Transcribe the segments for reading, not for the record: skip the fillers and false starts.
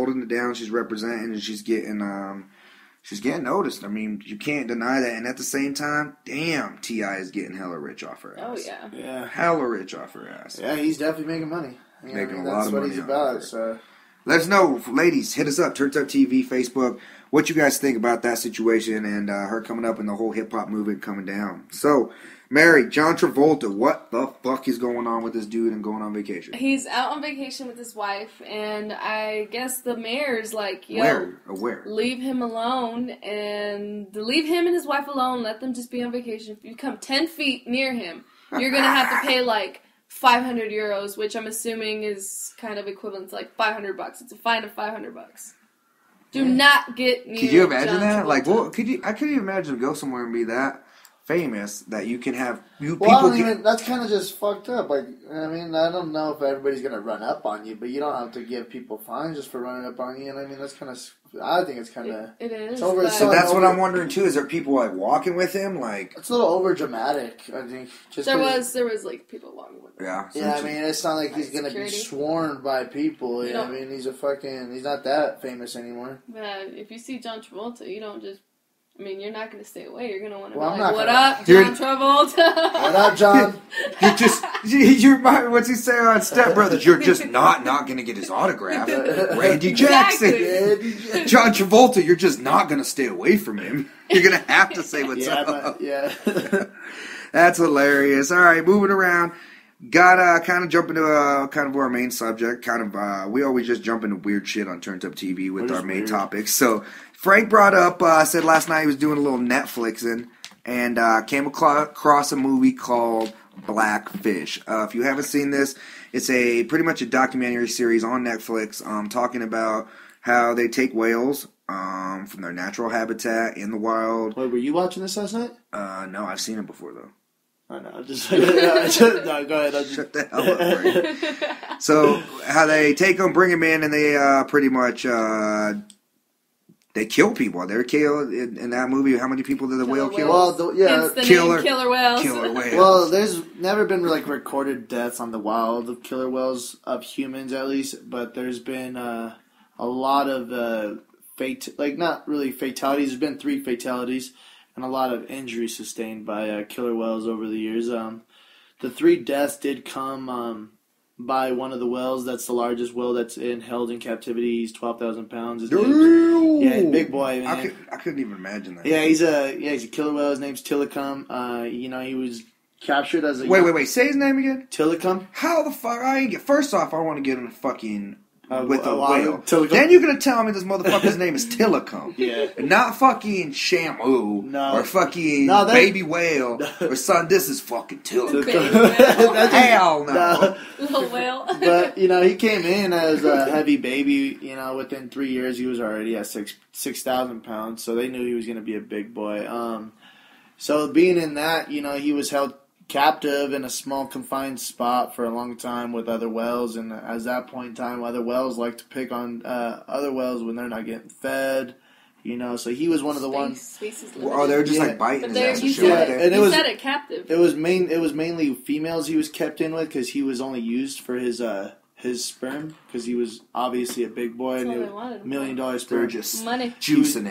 holding it down. She's representing, and she's getting noticed. I mean, you can't deny that. And at the same time, damn, T.I. is getting hella rich off her ass. Oh yeah, hella rich off her ass. Yeah, he's definitely making money. Making a lot of money. That's what he's about. So. Let us know, ladies. Hit us up, Turnt Up TV, Facebook. What you guys think about that situation and her coming up and the whole hip hop movement coming down. So, Mary, John Travolta, what the fuck is going on with this dude and going on vacation? He's out on vacation with his wife, and I guess the mayor's like, yo, Where? Leave him alone, and leave him and his wife alone. Let them just be on vacation. If you come 10 feet near him, you're going to have to pay like 500 euros, which I'm assuming is kind of equivalent to like $500. It's a fine of $500. Do not get near. Could you imagine John that? Travolta. Like, what could you? I couldn't even imagine to go somewhere and be that famous that you can have that's kind of just fucked up. Like, I mean, I don't know if everybody's gonna run up on you, but you don't have to give people fines just for running up on you. And I mean, that's kind of. I think it's kind of. It is. So that's what I'm wondering too. Is there people like walking with him? Like, it's a little over dramatic. I think. There was like people walking with him. Yeah. Yeah, I mean, it's not like he's gonna be swarmed by people. Yeah, I mean, he's not that famous anymore. But if you see John Travolta, you don't just. I mean, you're not going to stay away. You're going to want to be like, what up, John Travolta? What up, John? What's he say on Step Brothers? You're just not going to get his autograph. Randy Jackson. Exactly. John Travolta, you're just not going to stay away from him. You're going to have to say what's up. Yeah. That's hilarious. All right, moving around. Gotta kind of jump into kind of our main subject. We always just jump into weird shit on Turnt Up TV with our main topics. So Frank brought up, said last night he was doing a little Netflixing and came across a movie called Blackfish. If you haven't seen this, it's pretty much a documentary series on Netflix talking about how they take whales from their natural habitat in the wild. Wait, were you watching this last night? No, I've seen it before though. I know. No, go ahead. Shut the hell up, Frank. So, how they take them, bring them in, and they pretty much they kill people. They're killed in that movie. How many people did the whale kill? Well, killer whales. Killer whales. Well, there's never been like recorded deaths on the wild of killer whales of humans at least, but there's been a lot of not really fatalities. There's been 3 fatalities. And a lot of injuries sustained by killer whales over the years. The 3 deaths did come by one of the whales. That's the largest whale that's held in captivity. He's 12,000 pounds. Big boy, man. I couldn't even imagine that. Yeah, he's a killer whale. His name's Tillicum. He was captured as a wait. Say his name again. Tillicum. How the fuck? First off, I want to get in a fucking. With a whale. Tillicum. Then you're going to tell me this motherfucker's name is Tillicum. Yeah. And not fucking Shamu. No. Or fucking baby whale. No. Or son, this is fucking Tillicum. Hell no. Little whale. But, he came in as a heavy baby. Within 3 years he was already at 6,000 pounds. So they knew he was going to be a big boy. So being in that, he was held captive in a small confined spot for a long time with other whales, and at that point in time other whales like to pick on other whales when they're not getting fed, so he was one of the ones. They were just like biting his ass and shit like that. And you said it captive. It was mainly females he was kept in with because he was only used for his sperm because he was obviously a big boy and $1 million sperm. They're just money. Juicing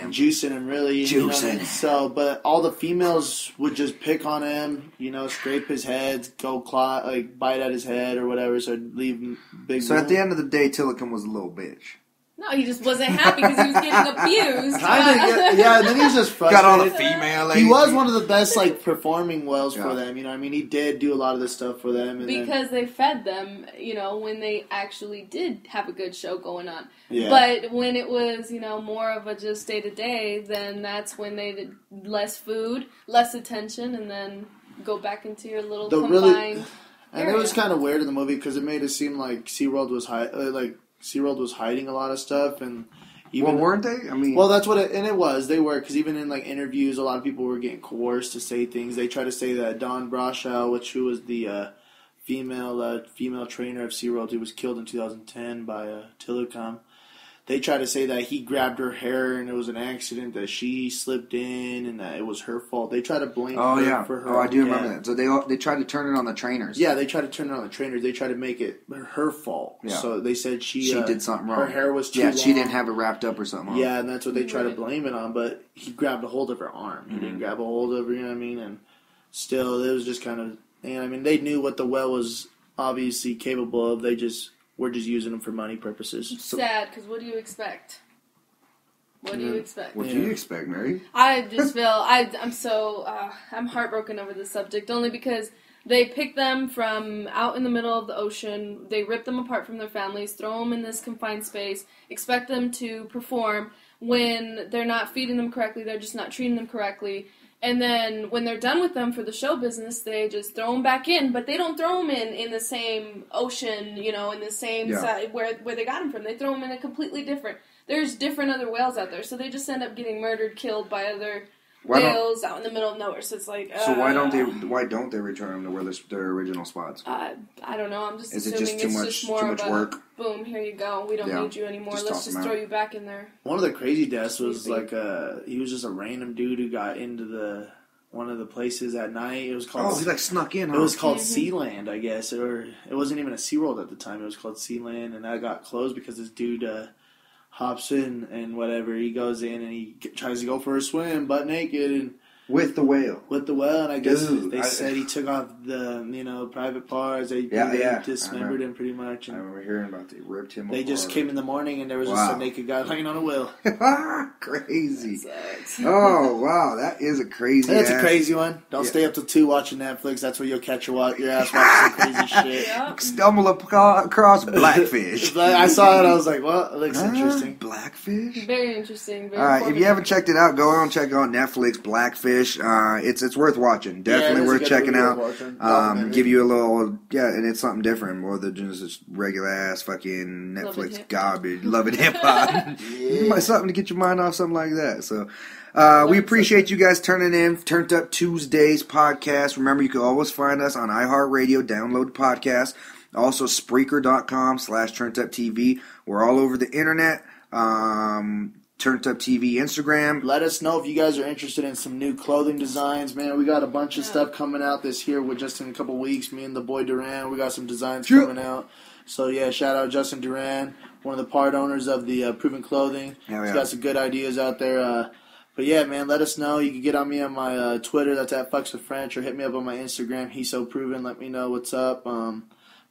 him, really. Juicing. So, but all the females would just pick on him, scrape his head, go claw, bite at his head or whatever. So I'd leave him big. So at the end of the day, Tillicum was a little bitch. No, he just wasn't happy because he was getting abused. And then he was just frustrated. Got all the female ladies. He was one of the best performing whales for them. He did do a lot of this stuff for them. Because they fed them, when they actually did have a good show going on. Yeah. But when it was, more of a just day to day, then that's when they did less food, less attention, and then go back into your little confined area. It was kind of weird in the movie because it made it seem like SeaWorld was hiding a lot of stuff, and weren't they? I mean, that's what it was. They were because even in interviews, a lot of people were getting coerced to say things. They tried to say that Dawn Brashow, who was the female trainer of SeaWorld, who was killed in 2010 by Tillicum. they try to say that he grabbed her hair and it was an accident, that she slipped in and that it was her fault. They try to blame her for her. Oh, I do remember that. So they tried to turn it on the trainers. Yeah, they tried to turn it on the trainers. They tried to make it her fault. Yeah. So they said she did something wrong. Her hair was too long. she didn't have it wrapped up or something. Yeah, and that's what they try to blame it on. But he grabbed a hold of her arm. He didn't grab a hold of her, you know what I mean? And still, it was just kind of... And I mean, they knew what the well was obviously capable of. They just... We're just using them for money purposes. It's sad, because what do you expect? What do you expect? What do you expect, Mary? I just feel... I'm heartbroken over this subject, only because they pick them from out in the middle of the ocean, they rip them apart from their families, throw them in this confined space, expect them to perform when they're not feeding them correctly, they're just not treating them correctly. And then when they're done with them for the show business, they just throw them back in. But they don't throw them in the same ocean, you know, in the same side where they got them from. They throw them in a completely different. There's different other whales out there. So they just end up getting murdered, killed by other whales out in the middle of nowhere. So it's like... So why don't they return them to where their original spots? I don't know. I'm just Is assuming it just too much work? Boom, here you go. We don't need you anymore. Let's just throw you back in there. One of the crazy deaths was like he was just a random dude who got into one of the places at night. It was called... he like snuck in, huh? It was called Sealand, I guess. Or it wasn't even a SeaWorld at the time. It was called Sealand, and that got closed because this dude hops in and whatever. He goes in and he tries to go for a swim, butt naked, and... With the whale. And I guess they said he took off the, private parts. They dismembered him pretty much. I remember hearing about they ripped him apart. They just came in the morning and there was just a naked guy laying on a whale. Crazy. Oh, wow. That is a crazy That's a crazy one. Don't stay up till 2 watching Netflix. That's where you'll catch your ass watching some crazy shit. Yep. Stumble across Blackfish. I saw it. I was like, well, it looks interesting. Blackfish? Very interesting. Very All right. If you haven't checked it out, go on and check it out on Netflix, Blackfish. It's worth watching. Definitely worth checking out. Give you a little, and it's something different more than just regular ass fucking Netflix garbage. Love and hip hop. Something to get your mind off, something like that. So, we appreciate you guys turning in. Turnt Up Tuesdays podcast. Remember, you can always find us on iHeartRadio. Download the podcast. Also, Spreaker.com/TurnTupTV. We're all over the internet. Turnt Up TV Instagram. Let us know if you guys are interested in some new clothing designs, man. We got a bunch of stuff coming out this year. We're just in a couple weeks. Me and the boy Duran, we got some designs coming out. So yeah, shout out Justin Duran, one of the part owners of the Proven Clothing. He's got some good ideas out there. But yeah, man, let us know. You can get on me on my Twitter. That's at Fucks with French, or hit me up on my Instagram. He's so proven. Let me know what's up.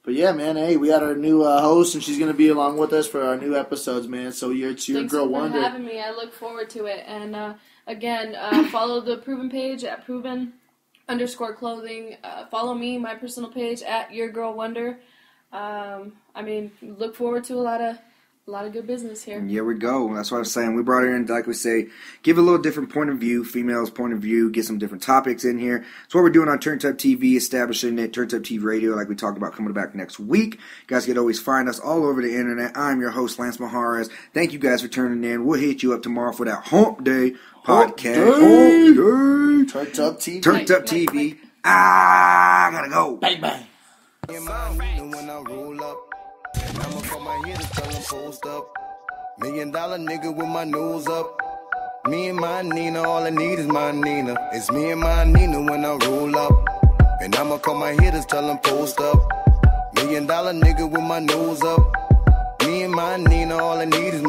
But yeah, man, hey, we got our new host, and she's going to be along with us for our new episodes, man. So it's your girl Wonder. Thanks for having me. I look forward to it. And again, follow the Proven page at Proven_clothing. Follow me, my personal page at YourGirl Wonder. Look forward to a lot of good business here. Here we go. That's what I was saying. We brought her in, like we say, give a little different point of view, female's point of view, get some different topics in here. That's what we're doing on Turnt Up TV, establishing it, Turnt Up TV Radio, like we talked about, coming back next week. You guys can always find us all over the internet. I'm your host, Lance Maharas. Thank you guys for tuning in. We'll hit you up tomorrow for that Hump Day podcast. Hump Day. Turnt Up TV. Turnt Up TV. I gotta go. Bang, bang. I'ma call my hitters, tell them post up. $1 million nigga with my nose up. Me and my Nina, all I need is my Nina. It's me and my Nina when I roll up. And I'ma call my hitters, tell them post up. $1 million nigga with my nose up. Me and my Nina, all I need is my